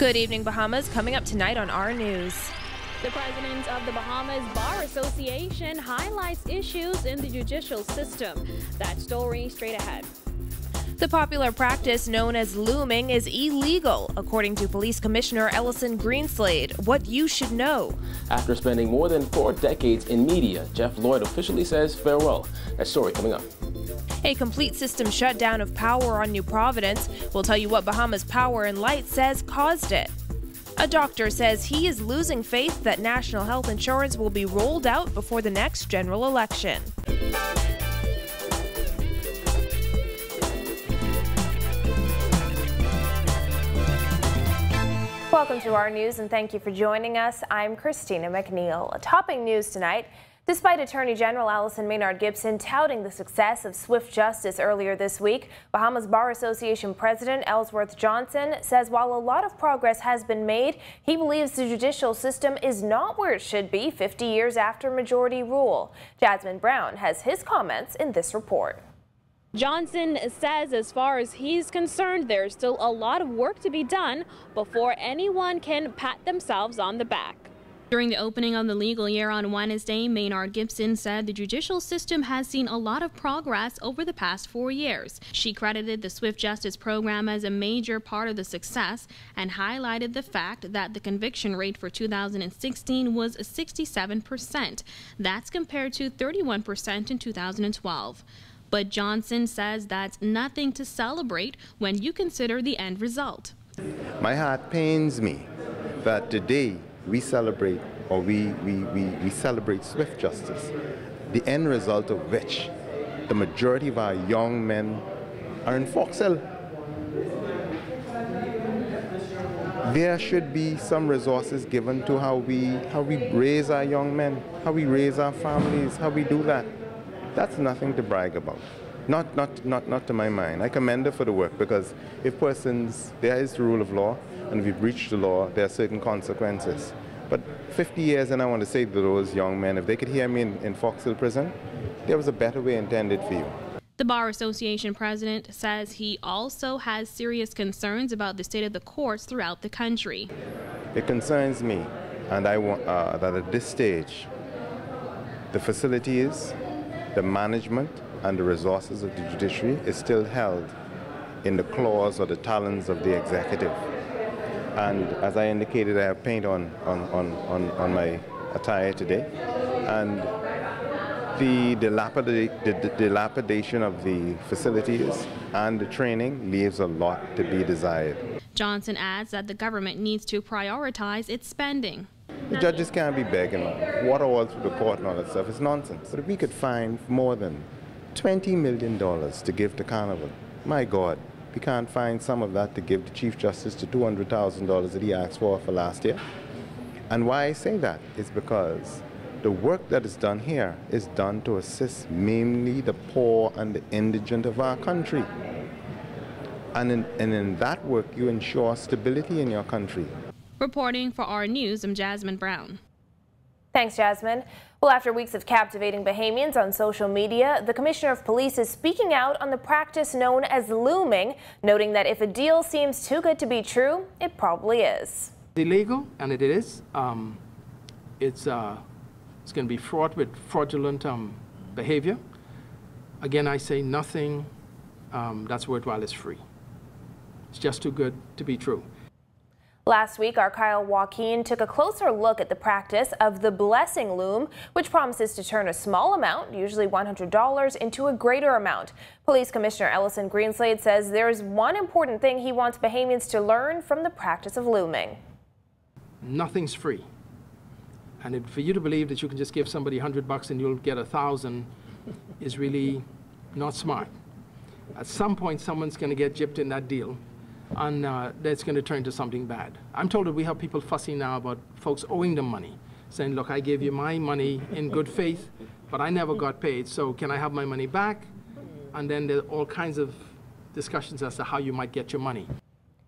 Good evening, Bahamas. Coming up tonight on our news. The president of the Bahamas Bar Association highlights issues in the judicial system. That story straight ahead. The popular practice known as looming is illegal, according to Police Commissioner Ellison Greenslade. What you should know. After spending more than 4 decades in media, Jeff Lloyd officially says farewell. That story coming up. A complete system shutdown of power on New Providence. We'll tell you what Bahamas Power and Light says caused it. A doctor says he is losing faith that national health insurance will be rolled out before the next general election. Welcome to our news and thank you for joining us. I'm KRISTINA McNeil. Topping news tonight. Despite Attorney General Alison Maynard Gibson touting the success of swift justice earlier this week, Bahamas Bar Association President Ellsworth Johnson says while a lot of progress has been made, he believes the judicial system is not where it should be 50 years after majority rule. Jasmine Brown has his comments in this report. Johnson says as far as he's concerned, there's still a lot of work to be done before anyone can pat themselves on the back. During the opening of the legal year on Wednesday, Maynard Gibson said the judicial system has seen a lot of progress over the past 4 years. She credited the Swift Justice program as a major part of the success and highlighted the fact that the conviction rate for 2016 was 67%. That's compared to 31% in 2012. But Johnson says that's nothing to celebrate when you consider the end result. My heart pains me that today we celebrate, or we celebrate swift justice, the end result of which the majority of our young men are in Foxhill. There should be some resources given to how we raise our young men, how we raise our families, how we do that. That's nothing to brag about. Not to my mind. I commend her for the work because if persons, there is the rule of law, and if you breach the law, there are certain consequences. But 50 years, and I want to say to those young men, if they could hear me in Foxhill prison, there was a better way intended for you. The Bar Association president says he also has serious concerns about the state of the courts throughout the country. It concerns me, and I want that at this stage, the facilities, the management, and the resources of the judiciary is still held in the claws or the talons of the executive. And as I indicated, I have paint on my attire today. And the dilapidation of the facilities and the training leaves a lot to be desired. Johnson adds that the government needs to prioritize its spending. The judges can't be begging water all through the court and all that stuff. It's nonsense. But if we could find more than $20 million to give to Carnival, my God, we can't find some of that to give the Chief Justice to $200,000 that he asked for last year. And why I say that is because the work that is done here is done to assist mainly the poor and the indigent of our country. And in that work, you ensure stability in your country. Reporting for our news, I'm Jasmine Brown. Thanks, Jasmine. Well, after weeks of captivating Bahamians on social media, the Commissioner of Police is speaking out on the practice known as looming, noting that if a deal seems too good to be true, it probably is. It's illegal, and it is. It's going to be fraught with fraudulent behavior. Again, I say nothing that's worthwhile is free. It's just too good to be true. Last week, our Kyle Joaquin took a closer look at the practice of the blessing loom, which promises to turn a small amount, usually $100, into a greater amount. Police Commissioner Ellison Greenslade says there's one important thing he wants Bahamians to learn from the practice of looming. Nothing's free. And for you to believe that you can just give somebody $100 and you'll get 1,000 is really not smart. At some point, someone's going to get gypped in that deal, and that's going to turn to something bad. I'm told that we have people fussing now about folks owing them money, saying, look, I gave you my money in good faith, but I never got paid, so can I have my money back? And then there are all kinds of discussions as to how you might get your money.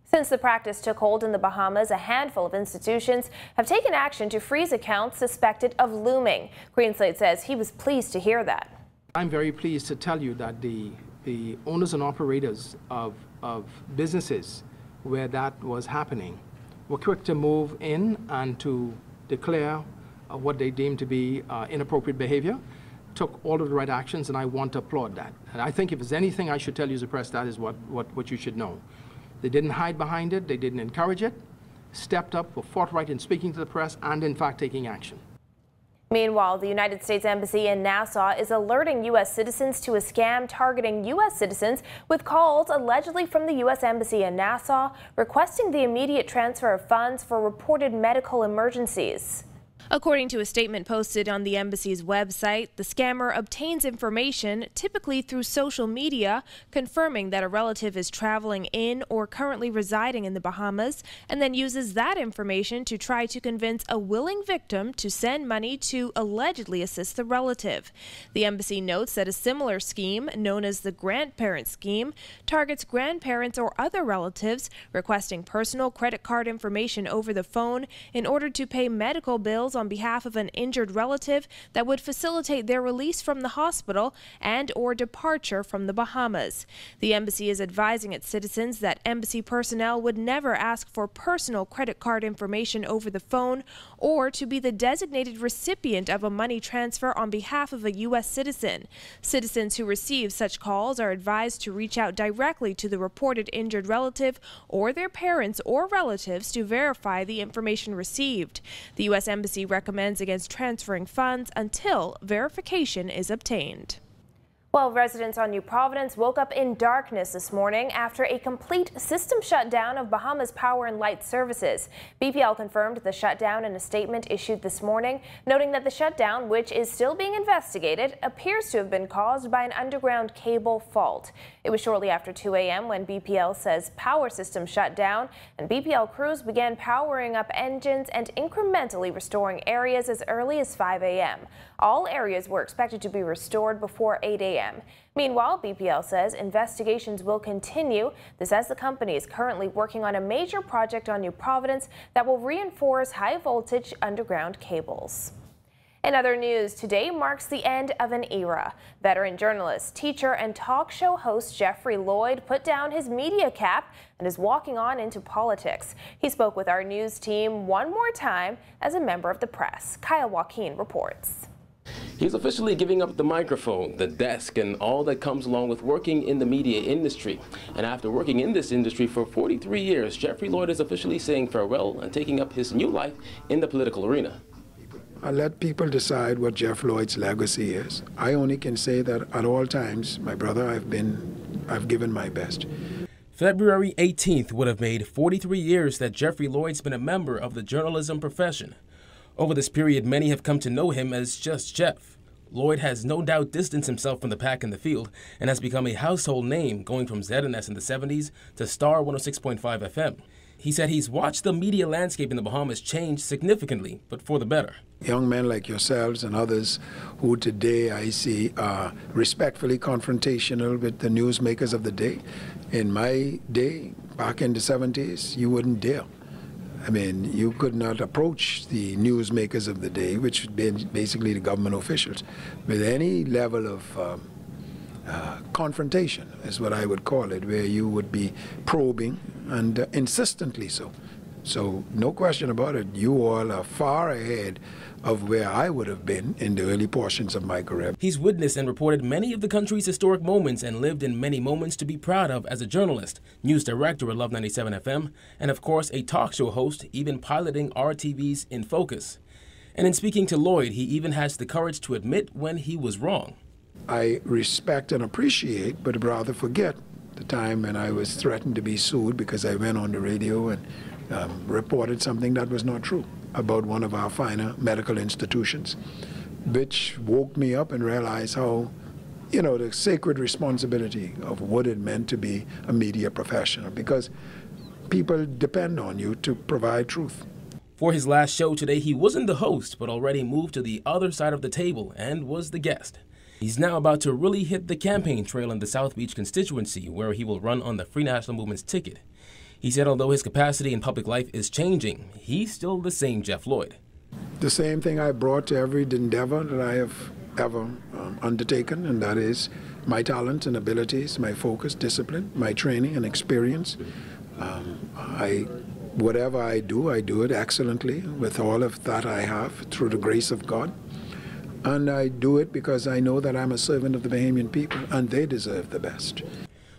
Since the practice took hold in the Bahamas, a handful of institutions have taken action to freeze accounts suspected of looming. Greenslade says he was pleased to hear that. I'm very pleased to tell you that the owners and operators of businesses where that was happening were quick to move in and to declare what they deemed to be inappropriate behavior, took all of the right actions, and I want to applaud that. And I think if there's anything I should tell you as a press, that is what you should know. They didn't hide behind it, they didn't encourage it, stepped up, were forthright in speaking to the press, and in fact taking action. Meanwhile, the United States Embassy in Nassau is alerting U.S. citizens to a scam targeting U.S. citizens with calls allegedly from the U.S. Embassy in Nassau requesting the immediate transfer of funds for reported medical emergencies. According to a statement posted on the embassy's website, the scammer obtains information, typically through social media, confirming that a relative is traveling in or currently residing in the Bahamas, and then uses that information to try to convince a willing victim to send money to allegedly assist the relative. The embassy notes that a similar scheme, known as the grandparent scheme, targets grandparents or other relatives requesting personal credit card information over the phone in order to pay medical bills on behalf of an injured relative that would facilitate their release from the hospital and or departure from the Bahamas. The embassy is advising its citizens that embassy personnel would never ask for personal credit card information over the phone or to be the designated recipient of a money transfer on behalf of a U.S. citizen. Citizens who receive such calls are advised to reach out directly to the reported injured relative or their parents or relatives to verify the information received. The U.S. Embassy recommends against transferring funds until verification is obtained. Well, residents on New Providence woke up in darkness this morning after a complete system shutdown of Bahamas Power and Light services. BPL confirmed the shutdown in a statement issued this morning, noting that the shutdown, which is still being investigated, appears to have been caused by an underground cable fault. It was shortly after 2 a.m. when BPL says power system shut down, and BPL crews began powering up engines and incrementally restoring areas as early as 5 a.m. All areas were expected to be restored before 8 a.m. Meanwhile, BPL says investigations will continue. This as the company is currently working on a major project on New Providence that will reinforce high-voltage underground cables. In other news, today marks the end of an era. Veteran journalist, teacher, and talk show host Jeffrey Lloyd put down his media cap and is walking on into politics. He spoke with our news team one more time as a member of the press. Kaya Joaquin reports. He's officially giving up the microphone, the desk, and all that comes along with working in the media industry. And after working in this industry for 43 years, Jeffrey Lloyd is officially saying farewell and taking up his new life in the political arena. I let people decide what Jeff Lloyd's legacy is. I only can say that at all times, my brother, I've given my best. February 18th would have made 43 years that Jeffrey Lloyd's been a member of the journalism profession. Over this period, many have come to know him as just Jeff. Lloyd has no doubt distanced himself from the pack in the field and has become a household name, going from ZNS in the 70s to Star 106.5 FM. He said he's watched the media landscape in the Bahamas change significantly, but for the better. Young men like yourselves and others who today I see are respectfully confrontational with the newsmakers of the day. In my day, back in the 70s, you wouldn't dare. I mean, you could not approach the newsmakers of the day, which would be basically the government officials, with any level of confrontation, is what I would call it, where you would be probing and insistently so. So no question about it, you all are far ahead of where I would have been in the early portions of my career. He's witnessed and reported many of the country's historic moments and lived in many moments to be proud of as a journalist, news director at Love 97 FM, and of course a talk show host, even piloting RTV's In Focus. And in speaking to Lloyd, he even has the courage to admit when he was wrong. I respect and appreciate, but rather forget, the time when I was threatened to be sued because I went on the radio and reported something that was not true about one of our finer medical institutions, which woke me up and realized how, the sacred responsibility of what it meant to be a media professional, because people depend on you to provide truth. For his last show today, he wasn't the host, but already moved to the other side of the table and was the guest. He's now about to really hit the campaign trail in the South Beach constituency, where he will run on the Free National Movement's ticket. He said although his capacity in public life is changing, he's still the same Jeff Lloyd. The same thing I brought to every endeavor that I have ever undertaken, and that is my talents and abilities, my focus, discipline, my training and experience. I whatever I do it excellently with all of that I have through the grace of God. And I do it because I know that I'm a servant of the Bahamian people and they deserve the best.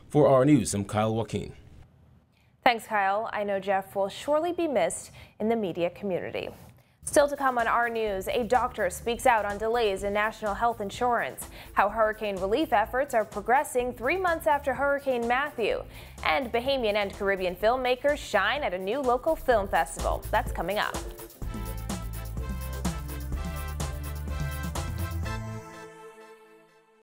For our news, I'm Kyle Joaquin. Thanks, Kyle. I know Jeff will surely be missed in the media community. Still to come on our news, a doctor speaks out on delays in national health insurance, how hurricane relief efforts are progressing 3 months after Hurricane Matthew, and Bahamian and Caribbean filmmakers shine at a new local film festival. That's coming up.